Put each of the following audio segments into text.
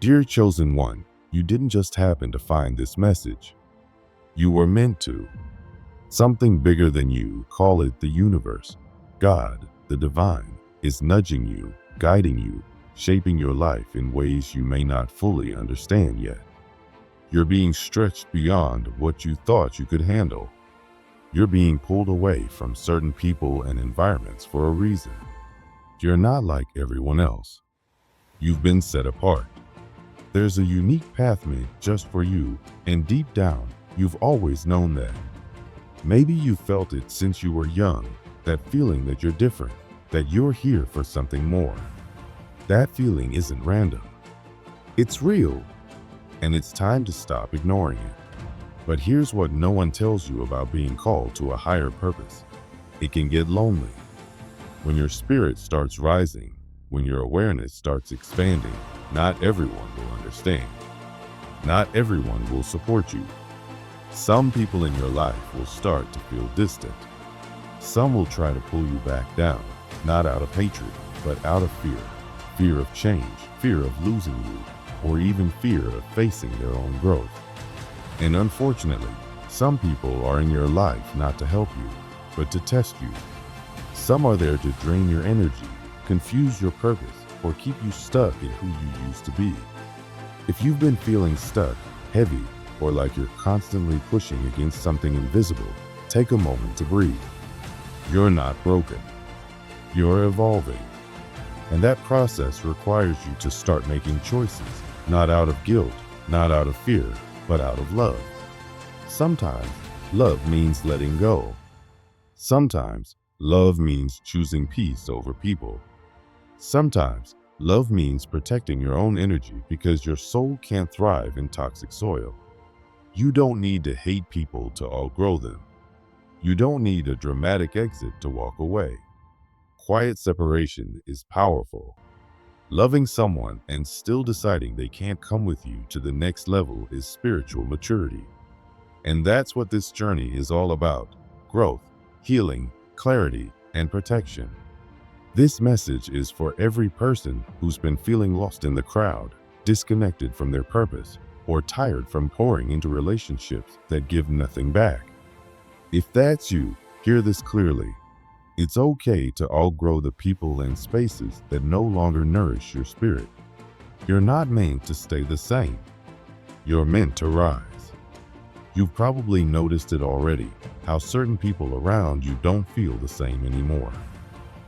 Dear chosen one, you didn't just happen to find this message. You were meant to. Something bigger than you, call it the universe, God, the divine, is nudging you, guiding you, shaping your life in ways you may not fully understand yet. You're being stretched beyond what you thought you could handle. You're being pulled away from certain people and environments for a reason. You're not like everyone else. You've been set apart. There's a unique path made just for you, and deep down, you've always known that. Maybe you felt it since you were young, that feeling that you're different, that you're here for something more. That feeling isn't random. It's real, and it's time to stop ignoring it. But here's what no one tells you about being called to a higher purpose. It can get lonely. When your spirit starts rising, when your awareness starts expanding, not everyone will understand. Not everyone will support you. Some people in your life will start to feel distant. Some will try to pull you back down, not out of hatred, but out of fear. Fear of change, fear of losing you, or even fear of facing their own growth. And unfortunately, some people are in your life not to help you, but to test you. Some are there to drain your energy, confuse your purpose, or keep you stuck in who you used to be. If you've been feeling stuck, heavy, or like you're constantly pushing against something invisible, take a moment to breathe. You're not broken. You're evolving. And that process requires you to start making choices, not out of guilt, not out of fear, but out of love. Sometimes love means letting go. Sometimes love means choosing peace over people. Sometimes love means protecting your own energy because your soul can't thrive in toxic soil. You don't need to hate people to outgrow them. You don't need a dramatic exit to walk away. Quiet separation is powerful. Loving someone and still deciding they can't come with you to the next level is spiritual maturity. And that's what this journey is all about: growth, healing, clarity, and protection. This message is for every person who's been feeling lost in the crowd, disconnected from their purpose, or tired from pouring into relationships that give nothing back. If that's you, hear this clearly. It's okay to outgrow the people and spaces that no longer nourish your spirit. You're not meant to stay the same. You're meant to rise. You've probably noticed it already, how certain people around you don't feel the same anymore.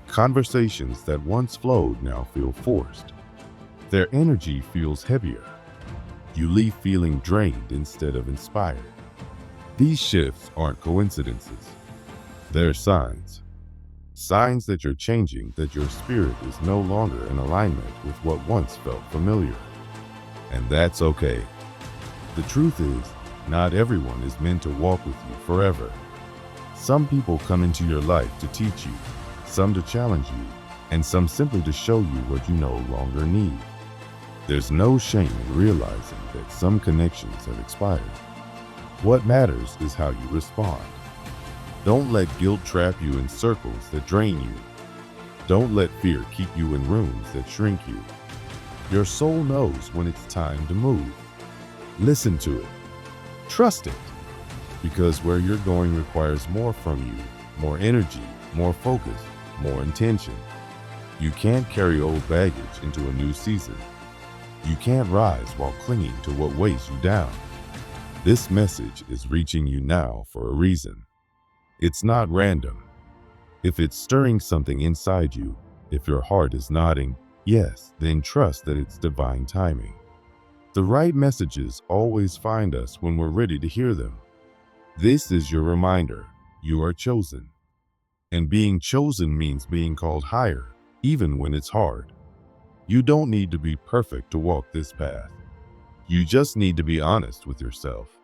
Conversations that once flowed now feel forced. Their energy feels heavier. You leave feeling drained instead of inspired. These shifts aren't coincidences. They're signs. Signs that you're changing, that your spirit is no longer in alignment with what once felt familiar. And that's okay. The truth is, not everyone is meant to walk with you forever. Some people come into your life to teach you, some to challenge you, and some simply to show you what you no longer need. There's no shame in realizing that some connections have expired. What matters is how you respond. Don't let guilt trap you in circles that drain you. Don't let fear keep you in rooms that shrink you. Your soul knows when it's time to move. Listen to it. Trust it. Because where you're going requires more from you, more energy, more focus, more intention. You can't carry old baggage into a new season. You can't rise while clinging to what weighs you down. This message is reaching you now for a reason. It's not random. If it's stirring something inside you, if your heart is nodding yes, then trust that it's divine timing. The right messages always find us when we're ready to hear them. This is your reminder. You are chosen. And being chosen means being called higher, even when it's hard. You don't need to be perfect to walk this path. You just need to be honest with yourself.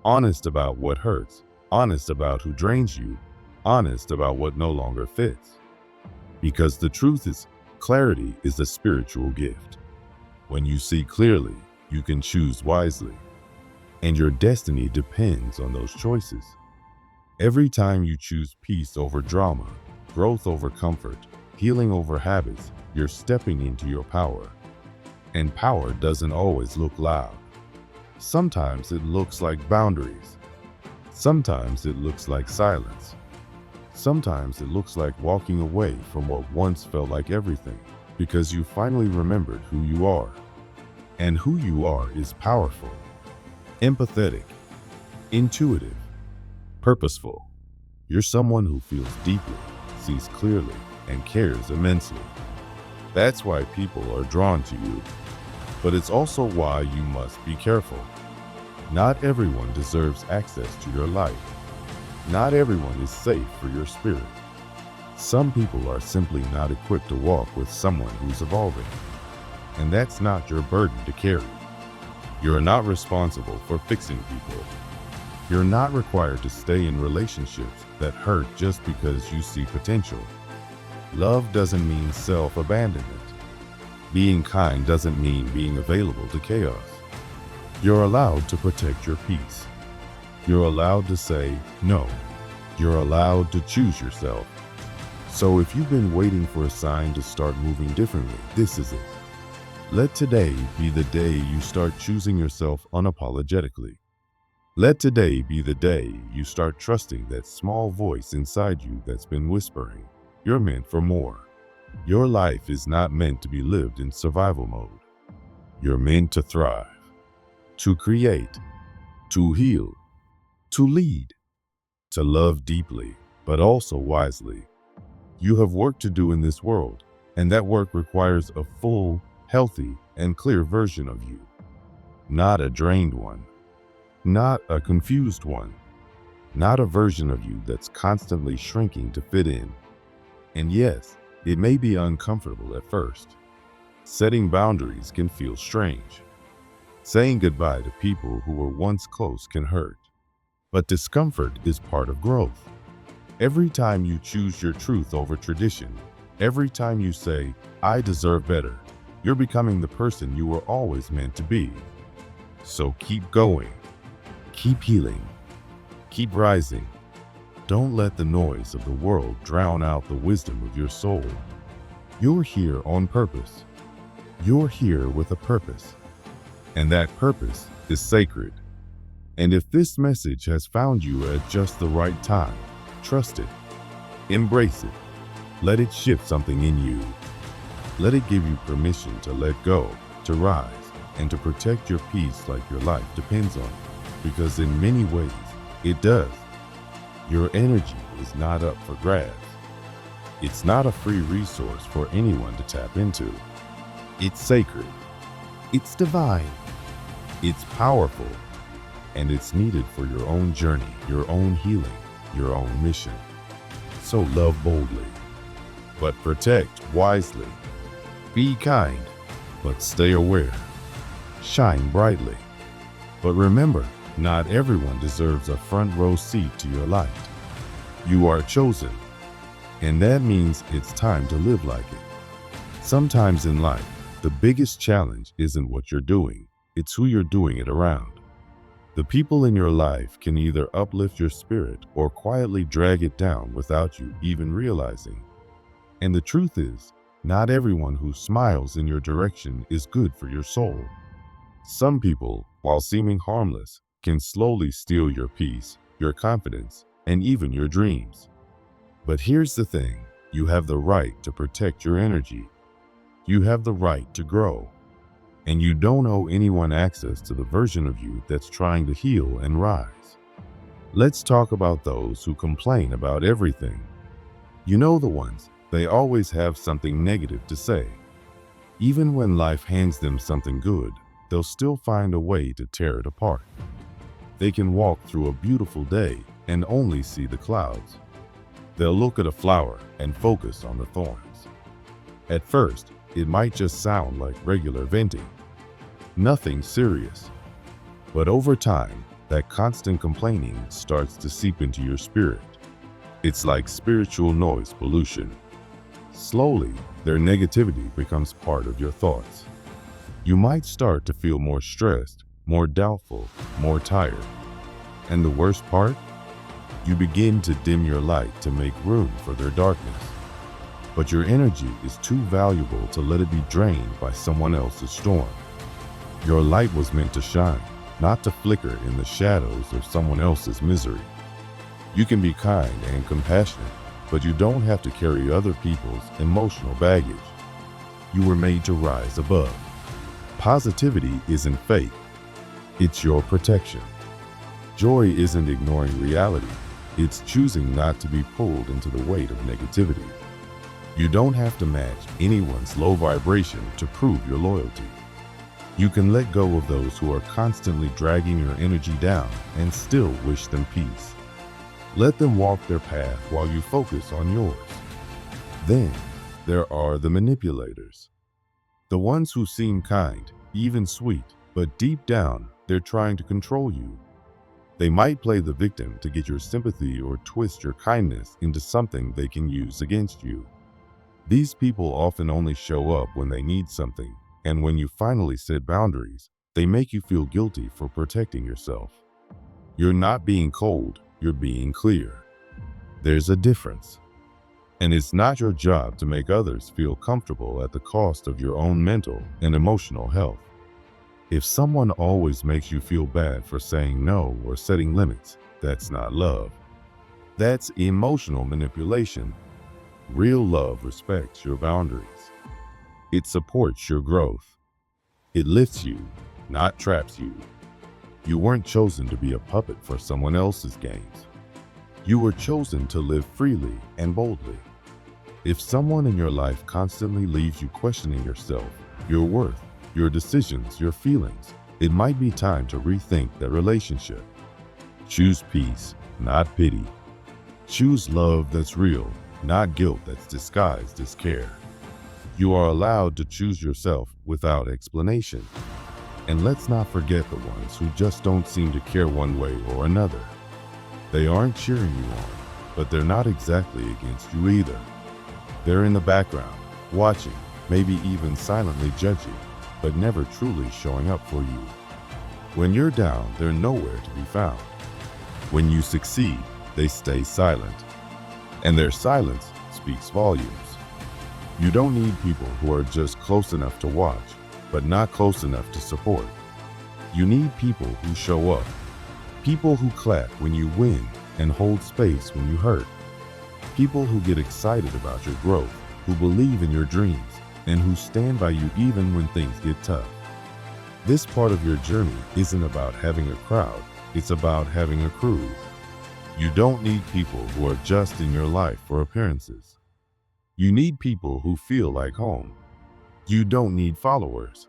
Honest about what hurts, honest about who drains you, honest about what no longer fits. Because the truth is, clarity is a spiritual gift. When you see clearly, you can choose wisely. And your destiny depends on those choices. Every time you choose peace over drama, growth over comfort, healing over habits, you're stepping into your power. And power doesn't always look loud. Sometimes it looks like boundaries. Sometimes it looks like silence. Sometimes it looks like walking away from what once felt like everything, because you finally remembered who you are. And who you are is powerful, empathetic, intuitive, purposeful. You're someone who feels deeply, sees clearly, and cares immensely. That's why people are drawn to you. But it's also why you must be careful. Not everyone deserves access to your life. Not everyone is safe for your spirit. Some people are simply not equipped to walk with someone who's evolving. And that's not your burden to carry. You're not responsible for fixing people. You're not required to stay in relationships that hurt just because you see potential. Love doesn't mean self-abandonment. Being kind doesn't mean being available to chaos. You're allowed to protect your peace. You're allowed to say no. You're allowed to choose yourself. So if you've been waiting for a sign to start moving differently, this is it. Let today be the day you start choosing yourself unapologetically. Let today be the day you start trusting that small voice inside you that's been whispering, you're meant for more. Your life is not meant to be lived in survival mode. You're meant to thrive, to create, to heal, to lead, to love deeply, but also wisely. You have work to do in this world, and that work requires a full, healthy, and clear version of you. Not a drained one, not a confused one, not a version of you that's constantly shrinking to fit in. And yes, it may be uncomfortable at first. Setting boundaries can feel strange. Saying goodbye to people who were once close can hurt. But discomfort is part of growth. Every time you choose your truth over tradition, every time you say, I deserve better, you're becoming the person you were always meant to be. So keep going. Keep healing. Keep rising. Don't let the noise of the world drown out the wisdom of your soul. You're here on purpose. You're here with a purpose. And that purpose is sacred. And if this message has found you at just the right time, trust it. Embrace it. Let it shift something in you. Let it give you permission to let go, to rise, and to protect your peace like your life depends on it. Because in many ways, it does. Your energy is not up for grabs. It's not a free resource for anyone to tap into. It's sacred. It's divine. It's powerful. And it's needed for your own journey, your own healing, your own mission. So love boldly, but protect wisely. Be kind, but stay aware. Shine brightly. But remember, not everyone deserves a front row seat to your light. You are chosen, and that means it's time to live like it. Sometimes in life, the biggest challenge isn't what you're doing, it's who you're doing it around. The people in your life can either uplift your spirit or quietly drag it down without you even realizing. And the truth is, not everyone who smiles in your direction is good for your soul. Some people, while seeming harmless, can slowly steal your peace, your confidence, and even your dreams. But here's the thing, you have the right to protect your energy. You have the right to grow. And you don't owe anyone access to the version of you that's trying to heal and rise. Let's talk about those who complain about everything. You know the ones, they always have something negative to say. Even when life hands them something good, they'll still find a way to tear it apart. They can walk through a beautiful day and only see the clouds. They'll look at a flower and focus on the thorns. At first, it might just sound like regular venting. Nothing serious. But over time, that constant complaining starts to seep into your spirit. It's like spiritual noise pollution. Slowly, their negativity becomes part of your thoughts. You might start to feel more stressed, more doubtful, more tired. And the worst part? You begin to dim your light to make room for their darkness. but your energy is too valuable to let it be drained by someone else's storm. Your light was meant to shine, not to flicker in the shadows of someone else's misery. You can be kind and compassionate, but you don't have to carry other people's emotional baggage. You were made to rise above. Positivity isn't fake. It's your protection. Joy isn't ignoring reality. It's choosing not to be pulled into the weight of negativity. You don't have to match anyone's low vibration to prove your loyalty. You can let go of those who are constantly dragging your energy down and still wish them peace. Let them walk their path while you focus on yours. Then there are the manipulators. The ones who seem kind, even sweet, but deep down, they're trying to control you. They might play the victim to get your sympathy or twist your kindness into something they can use against you. These people often only show up when they need something, and when you finally set boundaries, they make you feel guilty for protecting yourself. You're not being cold, you're being clear. There's a difference. And it's not your job to make others feel comfortable at the cost of your own mental and emotional health. If someone always makes you feel bad for saying no or setting limits, that's not love. That's emotional manipulation. Real love respects your boundaries. It supports your growth. It lifts you, not traps you. You weren't chosen to be a puppet for someone else's games. You were chosen to live freely and boldly. If someone in your life constantly leaves you questioning yourself, your worth, your decisions, your feelings, it might be time to rethink that relationship. Choose peace, not pity. Choose love that's real, not guilt that's disguised as care. You are allowed to choose yourself without explanation. And let's not forget the ones who just don't seem to care one way or another. They aren't cheering you on, but they're not exactly against you either. They're in the background, watching, maybe even silently judging, but never truly showing up for you. When you're down, they're nowhere to be found. When you succeed, they stay silent. And their silence speaks volumes. You don't need people who are just close enough to watch, but not close enough to support. You need people who show up. People who clap when you win and hold space when you hurt. People who get excited about your growth, who believe in your dreams, and who stand by you even when things get tough. This part of your journey isn't about having a crowd, it's about having a crew. You don't need people who are just in your life for appearances. You need people who feel like home. You don't need followers.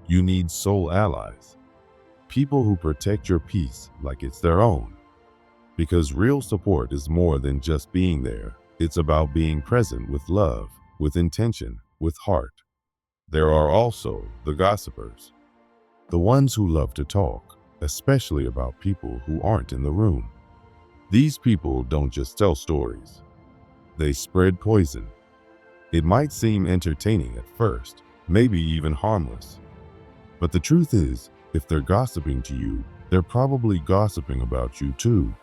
You need soul allies. People who protect your peace like it's their own. Because real support is more than just being there. It's about being present with love, with intention, with heart. There are also the gossipers. The ones who love to talk, especially about people who aren't in the room. These people don't just tell stories. They spread poison. It might seem entertaining at first, maybe even harmless. But the truth is, if they're gossiping to you, they're probably gossiping about you too.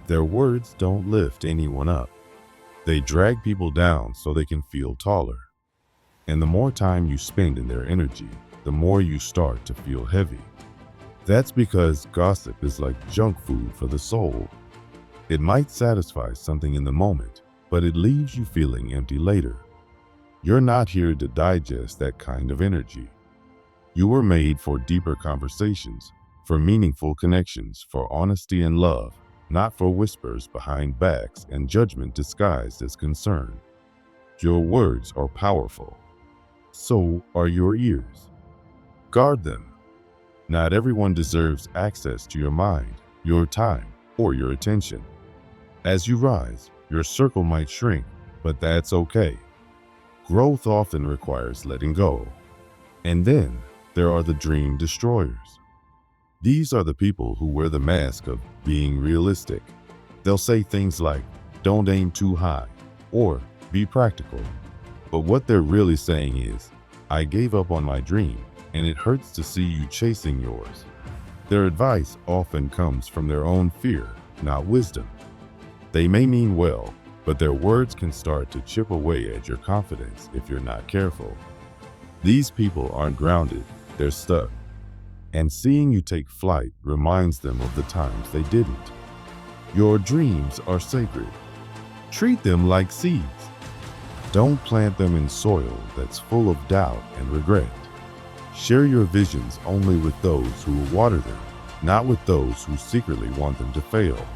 Their words don't lift anyone up. They drag people down so they can feel taller. And the more time you spend in their energy, the more you start to feel heavy. That's because gossip is like junk food for the soul. It might satisfy something in the moment, but it leaves you feeling empty later. You're not here to digest that kind of energy. You were made for deeper conversations, for meaningful connections, for honesty and love, not for whispers behind backs and judgment disguised as concern. Your words are powerful. So are your ears. Guard them. Not everyone deserves access to your mind, your time, or your attention. As you rise, your circle might shrink, but that's okay. Growth often requires letting go. And then there are the dream destroyers. These are the people who wear the mask of being realistic. They'll say things like, "Don't aim too high," or "Be practical." But what they're really saying is, "I gave up on my dream, and it hurts to see you chasing yours." Their advice often comes from their own fear, not wisdom. They may mean well, but their words can start to chip away at your confidence if you're not careful. These people aren't grounded, they're stuck. And seeing you take flight reminds them of the times they didn't. Your dreams are sacred. Treat them like seeds. Don't plant them in soil that's full of doubt and regret. Share your visions only with those who will water them, not with those who secretly want them to fail.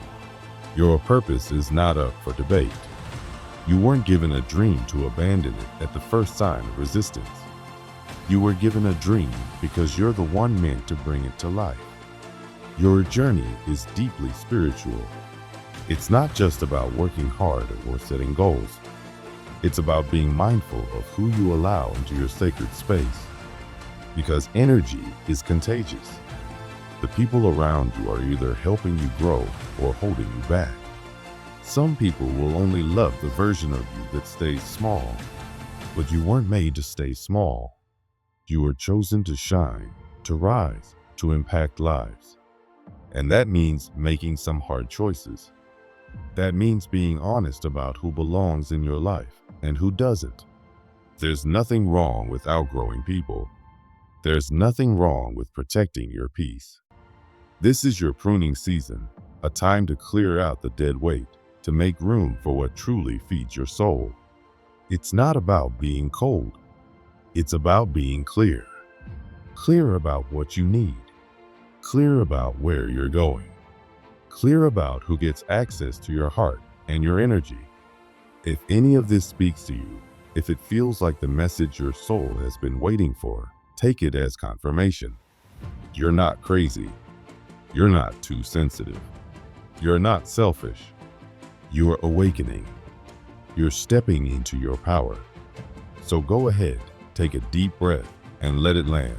Your purpose is not up for debate. You weren't given a dream to abandon it at the first sign of resistance. You were given a dream because you're the one meant to bring it to life. Your journey is deeply spiritual. It's not just about working hard or setting goals. It's about being mindful of who you allow into your sacred space. Because energy is contagious. The people around you are either helping you grow or holding you back. Some people will only love the version of you that stays small, but you weren't made to stay small. You were chosen to shine, to rise, to impact lives. And that means making some hard choices. That means being honest about who belongs in your life and who doesn't. There's nothing wrong with outgrowing people. There's nothing wrong with protecting your peace. This is your pruning season, a time to clear out the dead weight, to make room for what truly feeds your soul. It's not about being cold. It's about being clear. Clear about what you need. Clear about where you're going. Clear about who gets access to your heart and your energy. If any of this speaks to you, if it feels like the message your soul has been waiting for, take it as confirmation. You're not crazy. You're not too sensitive. You're not selfish. You're awakening. You're stepping into your power. So go ahead, take a deep breath, and let it land.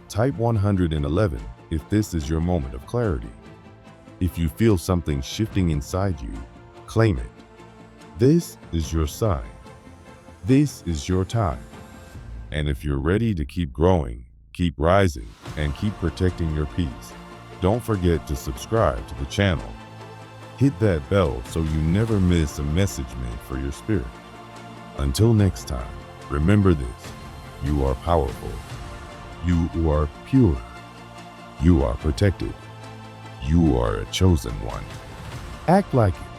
Type 111 if this is your moment of clarity. If you feel something shifting inside you, claim it. This is your sign. This is your time. And if you're ready to keep growing, keep rising, and keep protecting your peace, don't forget to subscribe to the channel. Hit that bell so you never miss a message meant for your spirit. Until next time, remember this: you are powerful. You are pure. You are protected. You are a chosen one. Act like it.